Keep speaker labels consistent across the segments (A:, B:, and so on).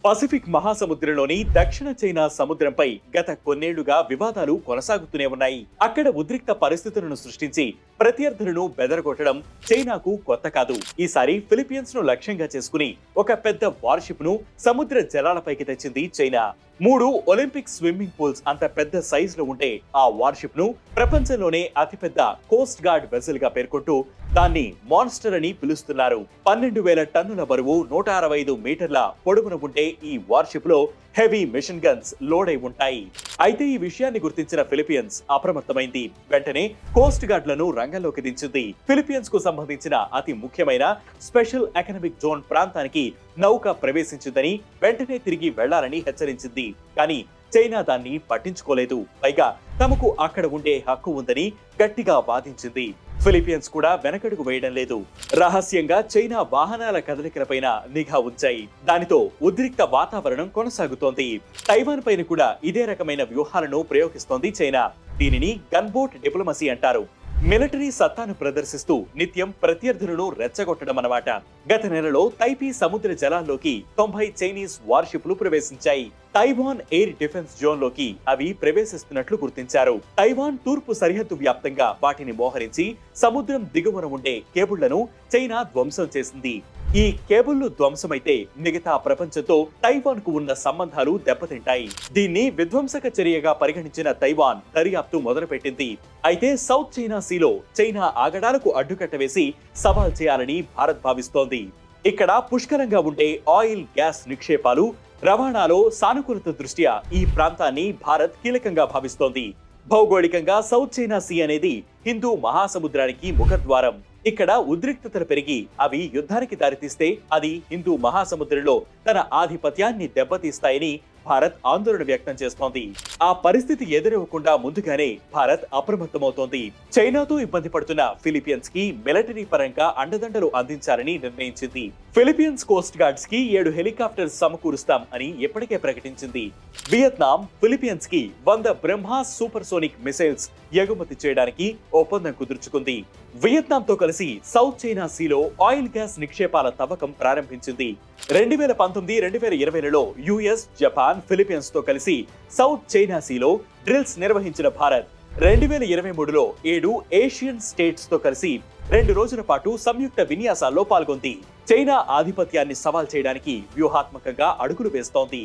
A: Pacific మహాసముద్రంలోని దక్షిణ China సముద్రంపై గత కొన్నేళ్లుగా వివాదాలు కొనసాగుతూనే ఉన్నాయి. అక్కడ ఉద్రిక్త పరిస్థితులను సృష్టించి ప్రత్యర్థులను బెదరగొట్టడం చైనాకు కొత్త కాదు. ఈసారి ఫిలిప్పీన్స్ ను లక్ష్యంగా చేసుకుని ఒక పెద్ద వార్షిప్ ను సముద్ర జలాలపైకి తెచ్చింది చైనా. 3 ఒలింపిక్ స్విమ్మింగ్ పూల్స్ అంత పెద్ద సైజులో ఉంటే ఆ వార్షిప్ ను ప్రపంచంలోనే అతిపెద్ద కోస్ట్ గార్డ్ వెసల్ గా పేర్కొంటూ దాన్ని మాన్స్టర్ అని పిలుస్తున్నారు. 12,000 టన్నుల బరువు, 165 మీటర్ల పొడవున ఉంటే ఈ వార్షిప్ లో హెవీ మిషన్ గన్స్ లోడ్ అయి ఉంటాయి. అయితే ఈ విషయాన్ని గుర్తించిన ఫిలిప్పీన్స్ అప్రమత్తమైంది. వెంటనే కోస్ట్ గార్డ్లను రంగంలోకి దించింది. ఫిలిప్పీన్స్ కు సంబంధించిన అతి ముఖ్యమైన స్పెషల్ ఎకనామిక్ జోన్ ప్రాంతానికి నౌక ప్రవేశించిందని, వెంటనే తిరిగి వెళ్లాలని హెచ్చరించింది. కానీ చైనా దాన్ని పట్టించుకోలేదు. పైగా తమకు అక్కడ ఉండే హక్కు ఉందని గట్టిగా వాదించింది. ఫిలిప్పీన్స్ కూడా వెనకడుగు వేయడం లేదు. రహస్యంగా చైనా వాహనాల కదలికలపైన నిఘా ఉంచాయి. దానితో ఉద్రిక్త వాతావరణం కొనసాగుతోంది. తైవాన్ పైన కూడా ఇదే రకమైన వ్యూహాలను ప్రయోగిస్తోంది చైనా. దీనిని గన్బోట్ డిప్లొమసీ అంటారు. మిలిటరీ సత్తాను ప్రదర్శిస్తూ నిత్యం ప్రత్యర్థులను రెచ్చగొట్టడం అన్నమాట. గత నెలలో తైపీ సముద్ర జలాల్లోకి 90 చైనీస్ వార్షిప్లు ప్రవేశించాయి. తైవాన్ ఎయిర్ డిఫెన్స్ జోన్ లోకి అవి ప్రవేశిస్తున్నట్లు గుర్తించారు. తైవాన్ తూర్పు సరిహద్దు వ్యాప్తంగా వాటిని మోహరించి సముద్రం దిగువన ఉండే కేబుళ్లను చైనా ధ్వంసం చేసింది. ఈ కేబుళ్లు ధ్వంసమైతే మిగతా ప్రపంచంతో తైవాన్ కు ఉన్న సంబంధాలు దెబ్బతింటాయి. దీన్ని విధ్వంసక చర్యగా పరిగణించిన తైవాన్ దర్యాప్తు మొదలుపెట్టింది. అయితే సౌత్ చైనా సీలో చైనా ఆగడాలకు అడ్డుకట్ట వేసి సవాల్ చేయాలని భారత్ భావిస్తోంది. ఇక్కడ పుష్కలంగా ఉండే ఆయిల్, గ్యాస్ నిక్షేపాలు రవాణాలో సానుకూలత దృష్ట్యా ఈ ప్రాంతాన్ని భారత్ కీలకంగా భావిస్తోంది. భౌగోళికంగా సౌత్ చైనా సీ అనేది హిందూ మహాసముద్రానికి ముఖద్వారం. ఇక్కడ ఉద్రిక్తతలు పెరిగి అవి యుద్ధానికి దారితీస్తే అది హిందూ మహాసముద్రంలో తన ఆధిపత్యాన్ని దెబ్బతీస్తాయని భారత్ ఆందోళన వ్యక్తం చేస్తోంది. ఆ పరిస్థితి ఎదురవ్వకుండా ముందుగానే భారత్ అప్రమత్తమవుతోంది. చైనాతో ఇబ్బంది పడుతున్న ఫిలిప్పీన్స్ కి మిలిటరీ పరంగా అండదండలు అందించాలని నిర్ణయించింది. ఫిలిప్పీన్స్ కోస్ట్ గార్డ్స్ కి 7 హెలికాప్టర్స్ సమకూరుస్తాం అని ఇప్పటికే ప్రకటించింది. వియత్నాం ఫిలిప్పీన్స్ కి 100 బ్రహ్మాస్ సూపర్ సోనిక్ మిసైల్స్ ఎగుమతి చేయడానికి ఒప్పందం కుదుర్చుకుంది. వియత్నాంతో కలిసి సౌత్ చైనా సీలో ఆయిల్, గ్యాస్ నిక్షేపాల తవ్వకం ప్రారంభించింది. 2019-2020లలో యుఎస్, జపాన్, ఫిలిప్పీన్స్ తో కలిసి సౌత్ చైనా సీలో డ్రిల్స్ నిర్వహించిన భారత్ 2023లో 7 ఏషియన్ స్టేట్స్ తో కలిసి 2 రోజుల పాటు సంయుక్త విన్యాసాల్లో పాల్గొంది. చైనా ఆధిపత్యాన్ని సవాల్ చేయడానికి వ్యూహాత్మకంగా అడుగులు వేస్తోంది.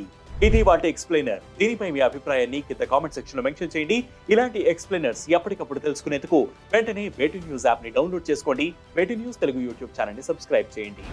A: ఇది వాటి ఎక్స్ప్లెయినర్. దీనిపై మీ అభిప్రాయాన్ని కింద కామెంట్ సెక్షన్ లో మెన్షన్ చేయండి. ఇలాంటి ఎక్స్ప్లెయినర్స్ ఎప్పటికప్పుడు తెలుసుకునేందుకు వెంటనే వేటు న్యూస్ యాప్ ని డౌన్లోడ్ చేసుకోండి. వేటు న్యూస్ తెలుగు యూట్యూబ్ ఛానల్ ని సబ్స్క్రైబ్ చేయండి.